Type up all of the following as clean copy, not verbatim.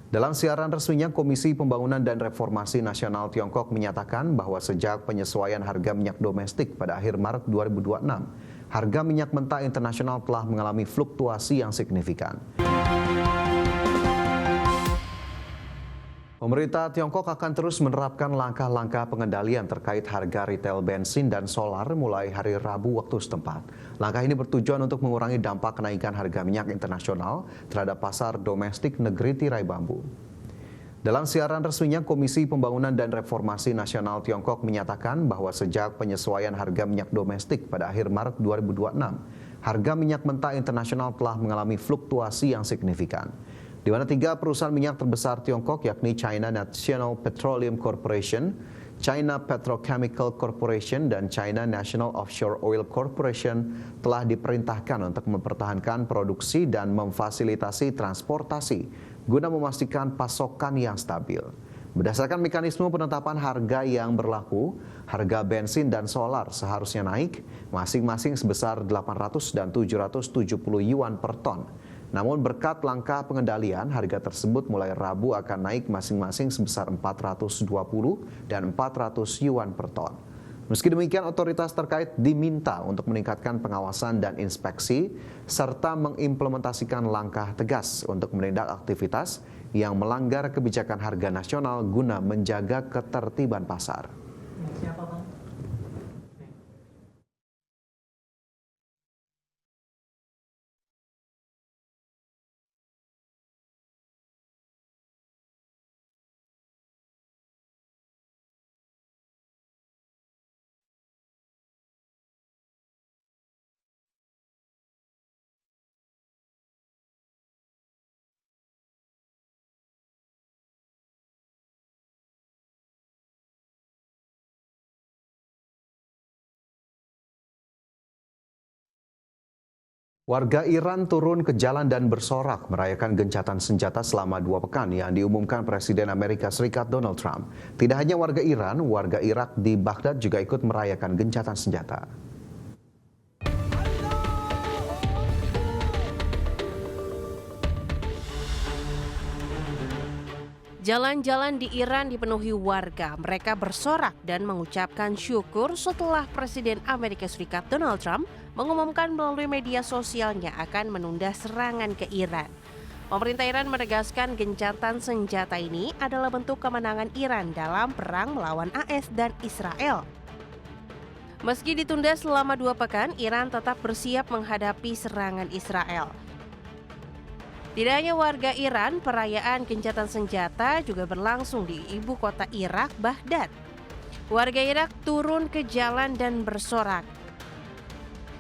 Dalam siaran resminya, Komisi Pembangunan dan Reformasi Nasional Tiongkok menyatakan bahwa sejak penyesuaian harga minyak domestik pada akhir Maret 2026, harga minyak mentah internasional telah mengalami fluktuasi yang signifikan. Pemerintah Tiongkok akan terus menerapkan langkah-langkah pengendalian terkait harga retail bensin dan solar mulai hari Rabu waktu setempat. Langkah ini bertujuan untuk mengurangi dampak kenaikan harga minyak internasional terhadap pasar domestik negeri tirai bambu. Dalam siaran resminya, Komisi Pembangunan dan Reformasi Nasional Tiongkok menyatakan bahwa sejak penyesuaian harga minyak domestik pada akhir Maret 2026, harga minyak mentah internasional telah mengalami fluktuasi yang signifikan, di mana 3 perusahaan minyak terbesar Tiongkok yakni China National Petroleum Corporation, China Petrochemical Corporation, dan China National Offshore Oil Corporation telah diperintahkan untuk mempertahankan produksi dan memfasilitasi transportasi guna memastikan pasokan yang stabil. Berdasarkan mekanisme penetapan harga yang berlaku, harga bensin dan solar seharusnya naik masing-masing sebesar 800 dan 770 yuan per ton. Namun berkat langkah pengendalian, harga tersebut mulai Rabu akan naik masing-masing sebesar 420 dan 400 yuan per ton. Meski demikian, otoritas terkait diminta untuk meningkatkan pengawasan dan inspeksi, serta mengimplementasikan langkah tegas untuk menindak aktivitas yang melanggar kebijakan harga nasional guna menjaga ketertiban pasar. Siapa, Bang? Warga Iran turun ke jalan dan bersorak merayakan gencatan senjata selama 2 pekan yang diumumkan Presiden Amerika Serikat Donald Trump. Tidak hanya warga Iran, warga Irak di Baghdad juga ikut merayakan gencatan senjata. Jalan-jalan di Iran dipenuhi warga. Mereka bersorak dan mengucapkan syukur setelah Presiden Amerika Serikat Donald Trump mengumumkan melalui media sosialnya akan menunda serangan ke Iran. Pemerintah Iran menegaskan gencatan senjata ini adalah bentuk kemenangan Iran dalam perang melawan AS dan Israel. Meski ditunda selama 2 pekan, Iran tetap bersiap menghadapi serangan Israel. Tidak hanya warga Iran, perayaan gencatan senjata juga berlangsung di ibu kota Irak, Baghdad. Warga Irak turun ke jalan dan bersorak.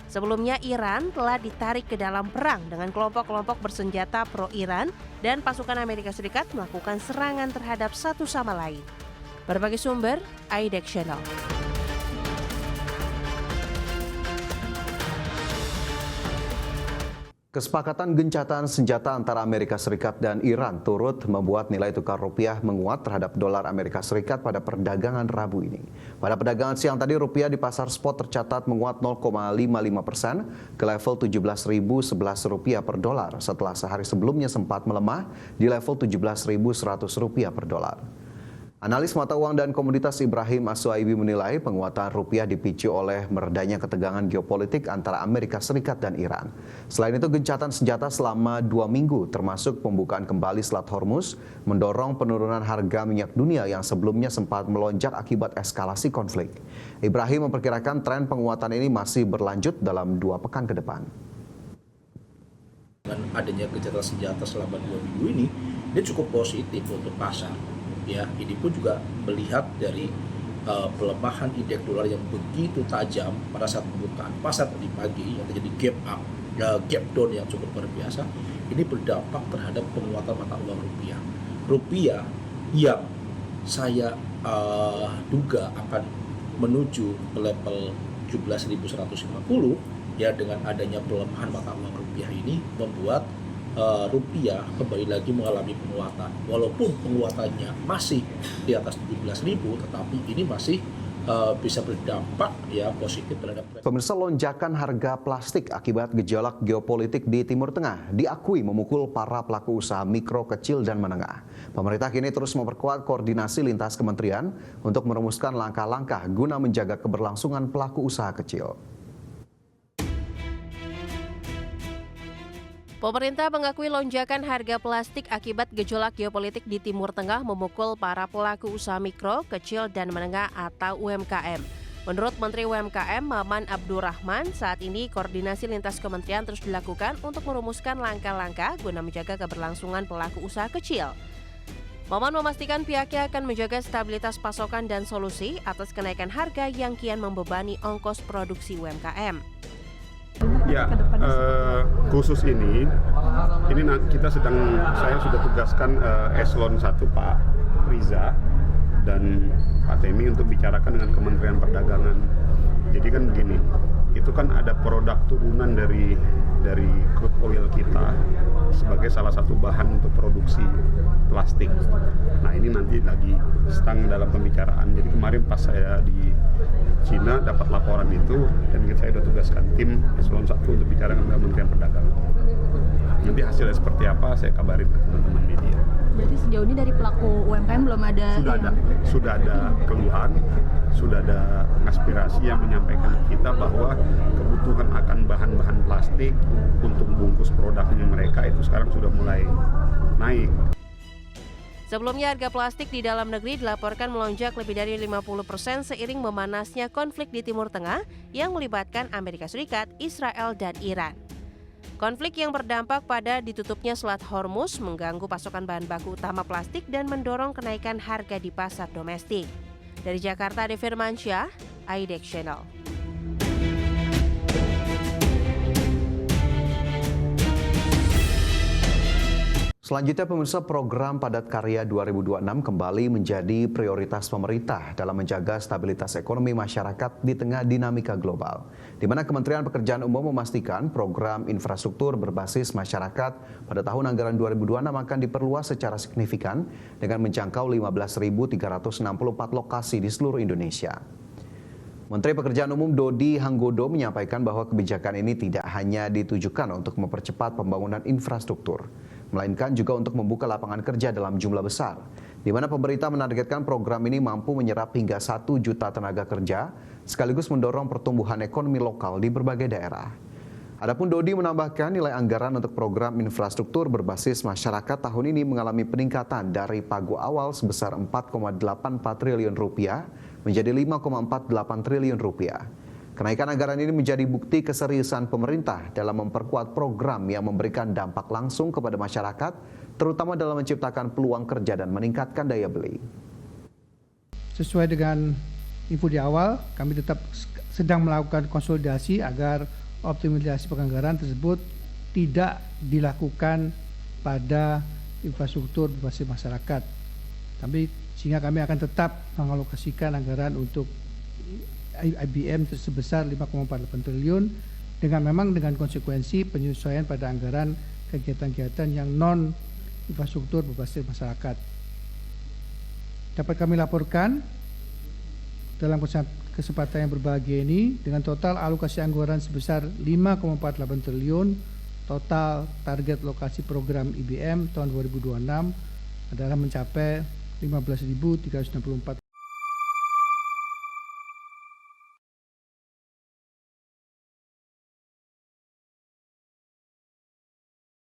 Sebelumnya Iran telah ditarik ke dalam perang dengan kelompok-kelompok bersenjata pro-Iran dan pasukan Amerika Serikat melakukan serangan terhadap satu sama lain. Berbagai sumber, IDEX Channel. Kesepakatan gencatan senjata antara Amerika Serikat dan Iran turut membuat nilai tukar rupiah menguat terhadap dolar Amerika Serikat pada perdagangan Rabu ini. Pada perdagangan siang tadi, rupiah di pasar spot tercatat menguat 0,55% ke level Rp17.011 per dolar setelah sehari sebelumnya sempat melemah di level Rp17.100 per dolar. Analis mata uang dan komoditas Ibrahim As-Suhaibi menilai penguatan rupiah dipicu oleh meredanya ketegangan geopolitik antara Amerika Serikat dan Iran. Selain itu, gencatan senjata selama 2 minggu termasuk pembukaan kembali Selat Hormuz mendorong penurunan harga minyak dunia yang sebelumnya sempat melonjak akibat eskalasi konflik. Ibrahim memperkirakan tren penguatan ini masih berlanjut dalam 2 pekan ke depan. Dengan adanya gencatan senjata selama 2 minggu ini, dia cukup positif untuk pasar. Ya, ini pun juga melihat dari pelemahan indeks dolar yang begitu tajam pada saat pembukaan pasar tadi pagi yang terjadi gap down yang cukup luar biasa. Ini berdampak terhadap penguatan mata uang rupiah. Rupiah yang saya duga akan menuju ke level 17.150 ya, dengan adanya pelemahan mata uang rupiah ini membuat rupiah kembali lagi mengalami penguatan. Walaupun penguatannya masih di atas 17.000, tetapi ini masih bisa berdampak ya positif terhadap Pemirsa, lonjakan harga plastik akibat gejolak geopolitik di Timur Tengah diakui memukul para pelaku usaha mikro, kecil, dan menengah. Pemerintah kini terus memperkuat koordinasi lintas kementerian untuk merumuskan langkah-langkah guna menjaga keberlangsungan pelaku usaha kecil. Pemerintah mengakui lonjakan harga plastik akibat gejolak geopolitik di Timur Tengah memukul para pelaku usaha mikro, kecil, dan menengah atau UMKM. Menurut Menteri UMKM Maman Abdurrahman, saat ini koordinasi lintas kementerian terus dilakukan untuk merumuskan langkah-langkah guna menjaga keberlangsungan pelaku usaha kecil. Maman memastikan pihaknya akan menjaga stabilitas pasokan dan solusi atas kenaikan harga yang kian membebani ongkos produksi UMKM. Ya, khusus ini saya sudah tugaskan Eselon 1 Pak Riza dan Pak Temi untuk bicarakan dengan Kementerian Perdagangan. Jadi kan begini, itu kan ada produk turunan dari crude oil kita sebagai salah satu bahan untuk produksi plastik. Nah ini nanti lagi sedang dalam pembicaraan. Jadi kemarin pas saya di Cina dapat laporan itu dan saya sudah tugaskan tim Eselon 1 untuk bicara dengan Kementerian Perdagangan. Nanti hasilnya seperti apa saya kabarin ke teman-teman media. Berarti sejauh ini dari pelaku UMKM belum ada sudah ada keluhan, sudah ada aspirasi yang menyampaikan ke kita bahwa kebutuhan akan bahan-bahan plastik untuk bungkus produknya mereka itu sekarang sudah mulai naik. Sebelumnya harga plastik di dalam negeri dilaporkan melonjak lebih dari 50% seiring memanasnya konflik di Timur Tengah yang melibatkan Amerika Serikat, Israel, dan Iran. Konflik yang berdampak pada ditutupnya Selat Hormuz mengganggu pasokan bahan baku utama plastik dan mendorong kenaikan harga di pasar domestik. Dari Jakarta, Ade Firmansyah, IDX Channel. Selanjutnya, pemirsa, program Padat Karya 2026 kembali menjadi prioritas pemerintah dalam menjaga stabilitas ekonomi masyarakat di tengah dinamika global, di mana Kementerian Pekerjaan Umum memastikan program infrastruktur berbasis masyarakat pada tahun anggaran 2026 akan diperluas secara signifikan dengan menjangkau 15.364 lokasi di seluruh Indonesia. Menteri Pekerjaan Umum Dodi Hanggodo menyampaikan bahwa kebijakan ini tidak hanya ditujukan untuk mempercepat pembangunan infrastruktur, melainkan juga untuk membuka lapangan kerja dalam jumlah besar, di mana pemerintah menargetkan program ini mampu menyerap hingga 1 juta tenaga kerja, sekaligus mendorong pertumbuhan ekonomi lokal di berbagai daerah. Adapun Dodi menambahkan nilai anggaran untuk program infrastruktur berbasis masyarakat tahun ini mengalami peningkatan dari pagu awal sebesar 4,84 triliun rupiah menjadi 5,48 triliun rupiah. Kenaikan anggaran ini menjadi bukti keseriusan pemerintah dalam memperkuat program yang memberikan dampak langsung kepada masyarakat, terutama dalam menciptakan peluang kerja dan meningkatkan daya beli. Sesuai dengan info di awal, kami tetap sedang melakukan konsolidasi agar optimalisasi penganggaran tersebut tidak dilakukan pada infrastruktur berbasis masyarakat. Tapi sehingga kami akan tetap mengalokasikan anggaran untuk IBM sebesar 5,48 triliun dengan konsekuensi penyesuaian pada anggaran kegiatan-kegiatan yang non infrastruktur berbasis masyarakat. Dapat kami laporkan dalam kesempatan yang berbahagia ini dengan total alokasi anggaran sebesar 5,48 triliun, total target lokasi program IBM tahun 2026 adalah mencapai 15.364